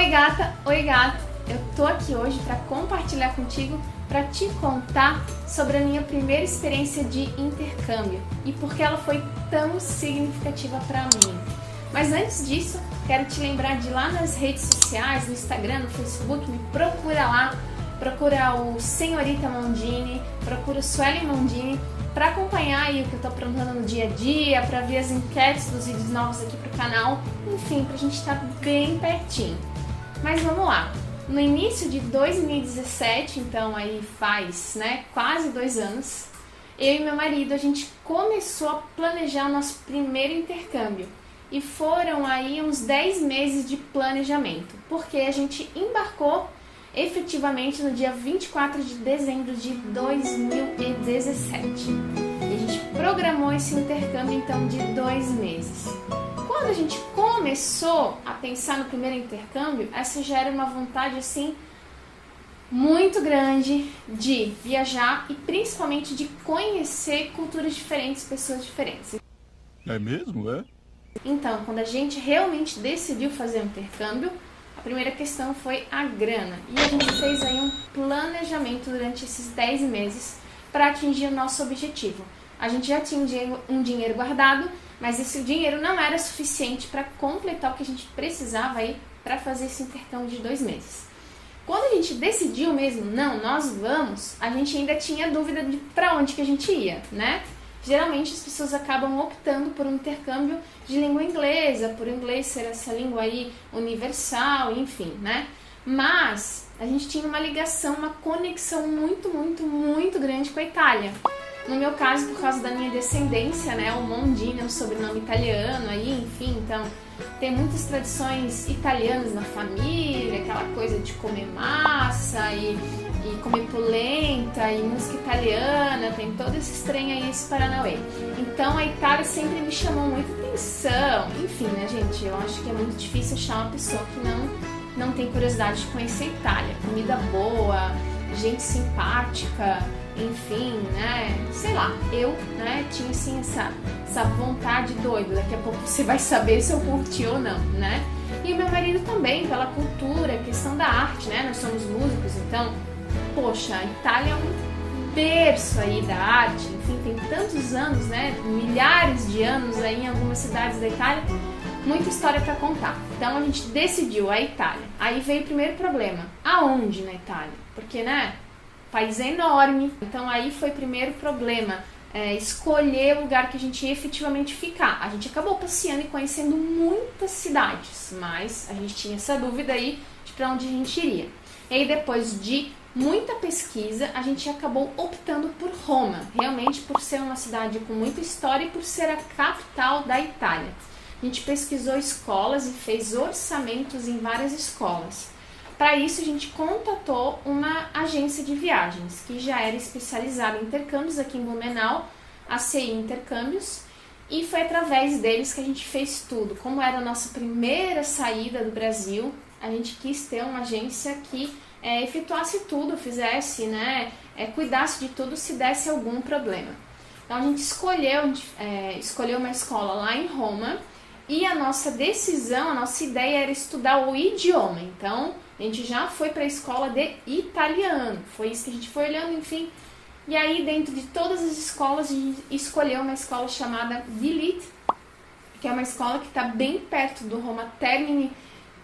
Oi gata, oi gato, eu tô aqui hoje para compartilhar contigo, para te contar sobre a minha primeira experiência de intercâmbio e por que ela foi tão significativa para mim. Mas antes disso, quero te lembrar de ir lá nas redes sociais, no Instagram, no Facebook, me procura lá, procura o Senhorita Mondini, procura o Sueli Mondini, para acompanhar aí o que eu tô aprontando no dia a dia, para ver as enquetes dos vídeos novos aqui pro canal, enfim, pra gente estar bem pertinho. Mas vamos lá, no início de 2017, então aí faz quase 2 anos, eu e meu marido, a gente começou a planejar o nosso primeiro intercâmbio. E foram aí uns 10 meses de planejamento, porque a gente embarcou efetivamente no dia 24 de dezembro de 2017. E a gente programou esse intercâmbio então de 2 meses. Quando a gente começou a pensar no primeiro intercâmbio, essa já era uma vontade assim muito grande de viajar e principalmente de conhecer culturas diferentes, pessoas diferentes. É mesmo, é? Então, quando a gente realmente decidiu fazer o intercâmbio, a primeira questão foi a grana. E a gente fez aí um planejamento durante esses 10 meses para atingir o nosso objetivo. A gente já tinha um dinheiro guardado, mas esse dinheiro não era suficiente para completar o que a gente precisava aí para fazer esse intercâmbio de 2 meses. Quando a gente decidiu mesmo, não, nós vamos, a gente ainda tinha dúvida de para onde que a gente ia, né? Geralmente as pessoas acabam optando por um intercâmbio de língua inglesa, por inglês ser essa língua aí universal, enfim, né? Mas a gente tinha uma ligação, uma conexão muito grande com a Itália. No meu caso, por causa da minha descendência, né? O Mondini é um sobrenome italiano aí, enfim, então tem muitas tradições italianas na família, aquela coisa de comer massa e comer polenta e música italiana, tem todo esse trem aí, esse Paranauê. Então a Itália sempre me chamou muita atenção. Enfim, né, gente, eu acho que é muito difícil achar uma pessoa que não tem curiosidade de conhecer a Itália. Comida boa, gente simpática, enfim, né, sei lá, eu, né, tinha assim essa vontade doida. Daqui a pouco você vai saber se eu curti ou não, né. E o meu marido também, pela cultura, questão da arte, né, nós somos músicos, então poxa, a Itália é um berço aí da arte, enfim, tem tantos anos, né, milhares de anos aí em algumas cidades da Itália, muita história para contar. Então a gente decidiu a Itália. Aí veio o primeiro problema, aonde na Itália? Porque, né, o país é enorme, então aí foi o primeiro problema, escolher o lugar que a gente ia efetivamente ficar. A gente acabou passeando e conhecendo muitas cidades, mas a gente tinha essa dúvida aí de para onde a gente iria. E aí depois de muita pesquisa, a gente acabou optando por Roma, realmente por ser uma cidade com muita história e por ser a capital da Itália. A gente pesquisou escolas e fez orçamentos em várias escolas. Para isso, a gente contatou uma agência de viagens, que já era especializada em intercâmbios aqui em Blumenau, a CI Intercâmbios, e foi através deles que a gente fez tudo. Como era a nossa primeira saída do Brasil, a gente quis ter uma agência que efetuasse tudo, fizesse, né, cuidasse de tudo se desse algum problema. Então a gente escolheu uma escola lá em Roma e a nossa decisão, a nossa ideia era estudar o idioma. Então a gente já foi para a escola de italiano, foi isso que a gente foi olhando, enfim. E aí dentro de todas as escolas a gente escolheu uma escola chamada Gilit, que é uma escola que está bem perto do Roma Termini,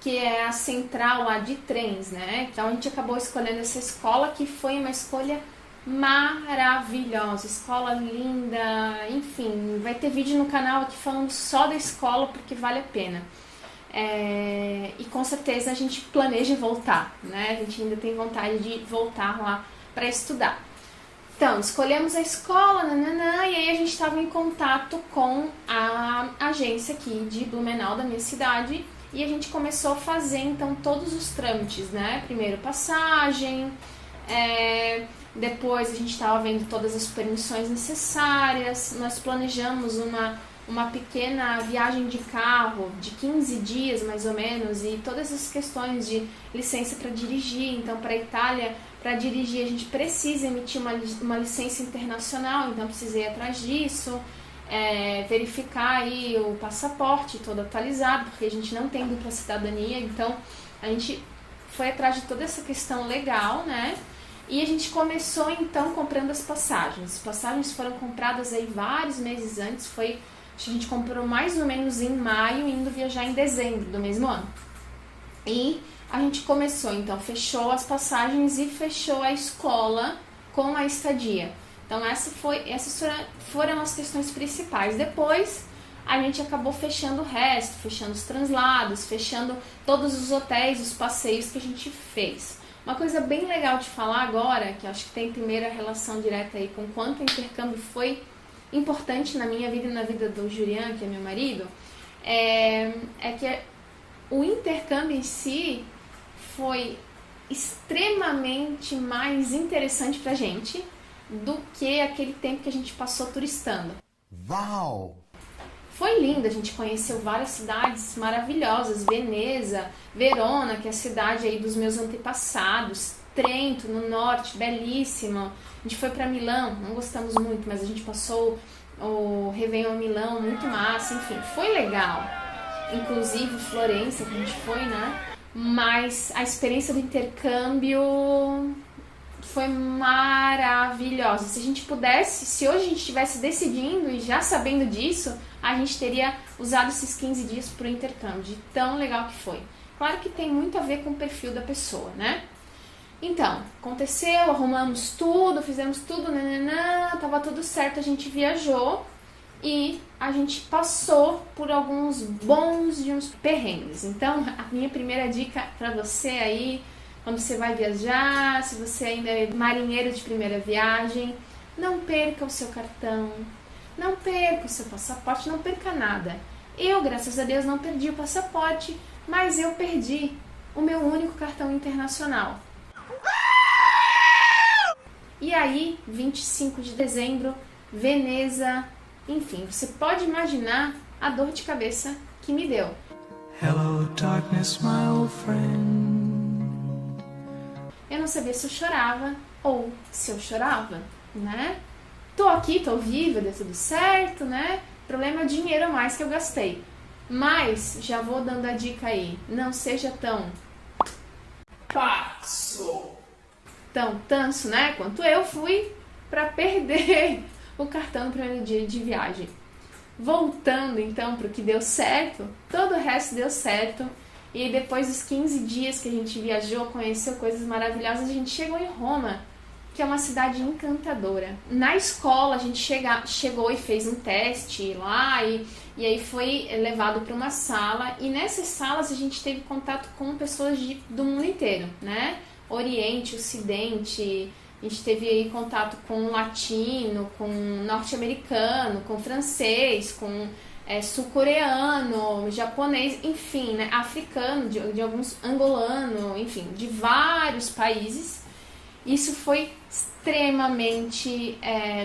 que é a central lá de trens, né? Então a gente acabou escolhendo essa escola, que foi uma escolha maravilhosa, escola linda, enfim, vai ter vídeo no canal aqui falando só da escola, porque vale a pena. E com certeza a gente planeja voltar, né? A gente ainda tem vontade de voltar lá para estudar. Então, escolhemos a escola, e aí a gente estava em contato com a agência aqui de Blumenau, da minha cidade, e a gente começou a fazer, então, todos os trâmites, né? Primeiro passagem, depois a gente estava vendo todas as permissões necessárias, nós planejamos uma pequena viagem de carro de 15 dias, mais ou menos, e todas as questões de licença para dirigir. Então, para a Itália, para dirigir, a gente precisa emitir uma licença internacional, então precisei ir atrás disso. verificar aí o passaporte todo atualizado, porque a gente não tem dupla cidadania, então A gente foi atrás de toda essa questão legal, né? E a gente começou então comprando as passagens. As passagens foram compradas aí vários meses antes, a gente comprou mais ou menos em maio, indo viajar em dezembro do mesmo ano. E a gente começou, então, fechou as passagens e fechou a escola com a estadia. Então essas foram as questões principais. Depois a gente acabou fechando o resto, fechando os translados, fechando todos os hotéis, os passeios que a gente fez. Uma coisa bem legal de falar agora, que acho que tem primeira relação direta aí com quanto o intercâmbio foi importante na minha vida e na vida do Julian, que é meu marido, é que o intercâmbio em si foi extremamente mais interessante pra gente do que aquele tempo que a gente passou turistando. Uau! Foi lindo, a gente conheceu várias cidades maravilhosas, Veneza, Verona, que é a cidade aí dos meus antepassados, Trento, no norte, belíssimo. A gente foi para Milão, não gostamos muito, mas a gente passou o Réveillon em Milão, muito massa, enfim, foi legal. Inclusive Florença, que a gente foi, né? Mas a experiência do intercâmbio foi maravilhosa. Se a gente pudesse, se hoje a gente estivesse decidindo e já sabendo disso, a gente teria usado esses 15 dias para o intercâmbio, de tão legal que foi. Claro que tem muito a ver com o perfil da pessoa, né? Então, aconteceu, arrumamos tudo, fizemos tudo, tava tudo certo, a gente viajou e a gente passou por alguns bons de uns perrengues. Então, a minha primeira dica para você aí, quando você vai viajar, se você ainda é marinheiro de primeira viagem, não perca o seu cartão, não perca o seu passaporte, não perca nada. Eu, graças a Deus, não perdi o passaporte, mas eu perdi o meu único cartão internacional. E aí, 25 de dezembro, Veneza, enfim, você pode imaginar a dor de cabeça que me deu. Hello, darkness, my old friend. Eu não sabia se eu chorava ou se eu chorava, né? Tô aqui, tô viva, deu tudo certo, né? O problema é o dinheiro a mais que eu gastei. Mas, já vou dando a dica aí, não seja tão tão tanso, né? Quanto eu fui pra perder o cartão no primeiro dia de viagem. Voltando então pro que deu certo, todo o resto deu certo. E depois dos 15 dias que a gente viajou, conheceu coisas maravilhosas, a gente chegou em Roma, que é uma cidade encantadora. Na escola a gente chegou e fez um teste lá e aí foi levado para uma sala, e nessas salas a gente teve contato com pessoas do mundo inteiro, né? Oriente, Ocidente, a gente teve aí contato com latino, com norte-americano, com francês, com sul-coreano, japonês, enfim, né? Africano, de alguns angolano, enfim, de vários países. Isso foi extremamente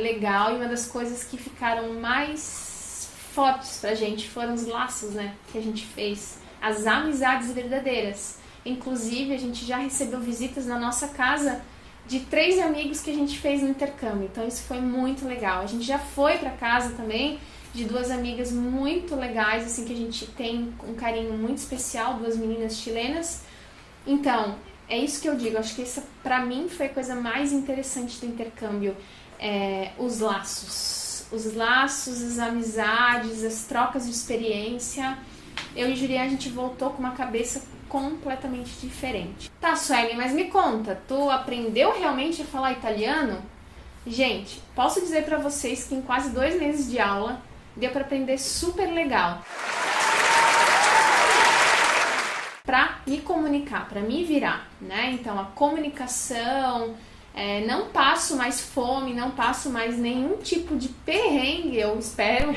legal, e uma das coisas que ficaram mais fortes pra gente foram os laços, né, que a gente fez, as amizades verdadeiras. Inclusive, a gente já recebeu visitas na nossa casa de 3 amigos que a gente fez no intercâmbio, então isso foi muito legal. A gente já foi pra casa também de 2 amigas muito legais, assim, que a gente tem um carinho muito especial, 2 meninas chilenas. Então, é isso que eu digo, acho que essa pra mim foi a coisa mais interessante do intercâmbio, os laços, as amizades, as trocas de experiência. Eu e Juliana, a gente voltou com uma cabeça completamente diferente. Tá, Sueli, mas me conta, tu aprendeu realmente a falar italiano? Gente, posso dizer pra vocês que em quase 2 meses de aula, deu pra aprender super legal. Pra me comunicar, pra me virar, né? Então, a comunicação, não passo mais fome, não passo mais nenhum tipo de perrengue, eu espero,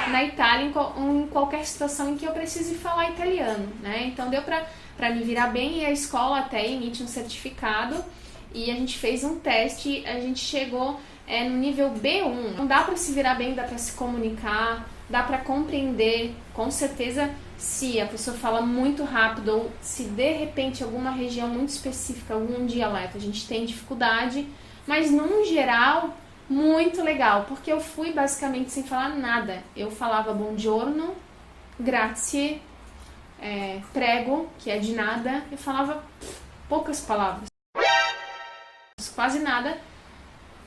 na Itália, em qualquer situação em que eu precise falar italiano, né? Então, deu pra me virar bem, e a escola até emite um certificado, e a gente fez um teste, a gente chegou no nível B1. Não dá pra se virar bem, dá pra se comunicar, dá pra compreender, com certeza. Se a pessoa fala muito rápido ou se de repente alguma região muito específica, algum dialeto, a gente tem dificuldade, mas num geral, muito legal, porque eu fui basicamente sem falar nada. Eu falava buongiorno, grazie, prego, que é de nada, eu falava poucas palavras, quase nada,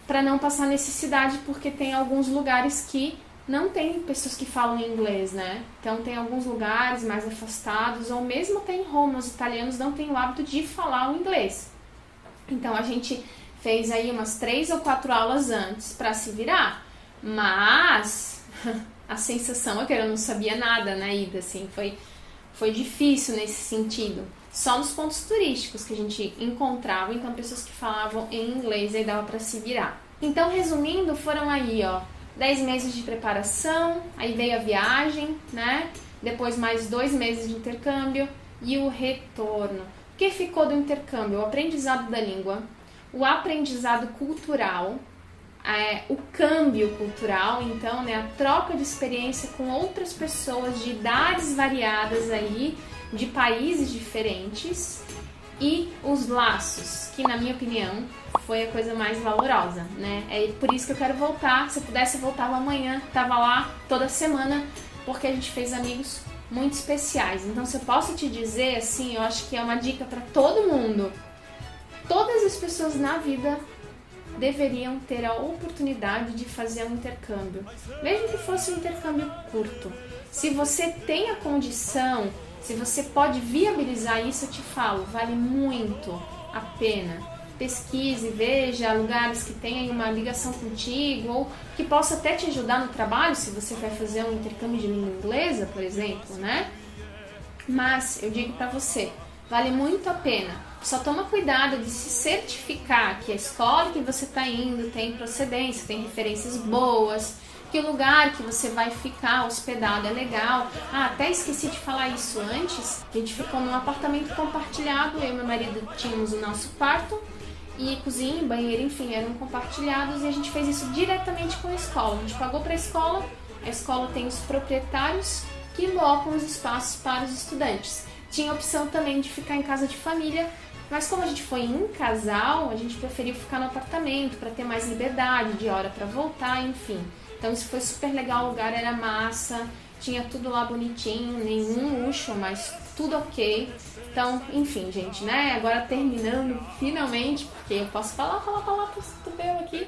para não passar necessidade, porque tem alguns lugares que não tem pessoas que falam inglês, né? Então tem alguns lugares mais afastados, ou mesmo tem Roma, os italianos não têm o hábito de falar o inglês. Então a gente fez aí umas 3 ou 4 aulas antes para se virar, mas a sensação é que eu não sabia nada na ida, assim, foi difícil nesse sentido. Só nos pontos turísticos que a gente encontrava, então pessoas que falavam em inglês, aí dava para se virar. Então, resumindo, foram aí, 10 meses de preparação, aí veio a viagem, né? Depois mais 2 meses de intercâmbio e o retorno. O que ficou do intercâmbio? O aprendizado da língua, o aprendizado cultural, o câmbio cultural, então, né, a troca de experiência com outras pessoas de idades variadas aí, de países diferentes, e os laços, que na minha opinião foi a coisa mais valorosa, né? É por isso que eu quero voltar. Se eu pudesse, eu voltava amanhã, tava lá toda semana, porque a gente fez amigos muito especiais. Então, se eu posso te dizer, assim, eu acho que é uma dica para todo mundo. Todas as pessoas na vida deveriam ter a oportunidade de fazer um intercâmbio, mesmo que fosse um intercâmbio curto. Se você tem a condição, se você pode viabilizar isso, eu te falo, vale muito a pena. Pesquise, veja lugares que tenham uma ligação contigo ou que possa até te ajudar no trabalho, se você vai fazer um intercâmbio de língua inglesa, por exemplo, né? Mas eu digo pra você, vale muito a pena. Só toma cuidado de se certificar que a escola que você está indo tem procedência, tem referências boas, que o lugar que você vai ficar hospedado é legal. Até esqueci de falar isso antes. A gente ficou num apartamento compartilhado, eu e meu marido tínhamos o nosso quarto e cozinha, banheiro, enfim, eram compartilhados, e a gente fez isso diretamente com a escola. A gente pagou para a escola tem os proprietários que locam os espaços para os estudantes. Tinha a opção também de ficar em casa de família, mas como a gente foi em casal, a gente preferiu ficar no apartamento para ter mais liberdade de hora para voltar, enfim. Então isso foi super legal, o lugar era massa, tinha tudo lá bonitinho, nenhum luxo, mas tudo ok. Então, enfim, gente, né? Agora terminando finalmente, porque eu posso falar pro aqui.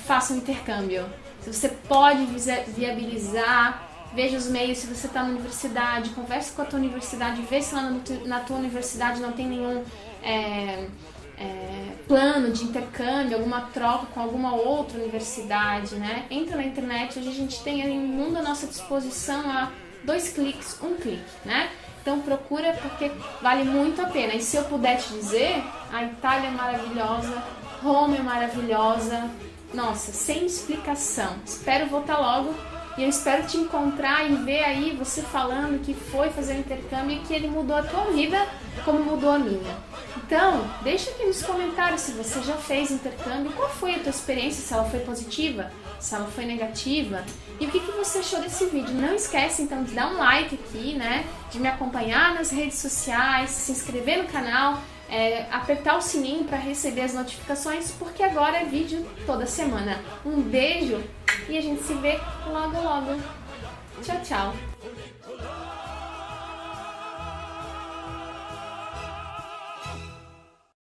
Faça um intercâmbio. Se você pode viabilizar, veja os meios. Se você está na universidade, converse com a tua universidade, vê se lá na tua universidade não tem nenhum plano de intercâmbio, alguma troca com alguma outra universidade, né? Entra na internet, hoje a gente tem aí um mundo à nossa disposição a 2 cliques, 1 clique, né? Então procura, porque vale muito a pena. E se eu puder te dizer, a Itália é maravilhosa, Roma é maravilhosa, nossa, sem explicação. Espero voltar logo e eu espero te encontrar e ver aí você falando que foi fazer um intercâmbio e que ele mudou a tua vida como mudou a minha. Então, deixa aqui nos comentários se você já fez intercâmbio, qual foi a tua experiência, se ela foi positiva, se ela foi negativa, e o que você achou desse vídeo. Não esquece então de dar um like aqui, né, de me acompanhar nas redes sociais, se inscrever no canal, apertar o sininho para receber as notificações, porque agora é vídeo toda semana. Um beijo e a gente se vê logo logo. Tchau, tchau!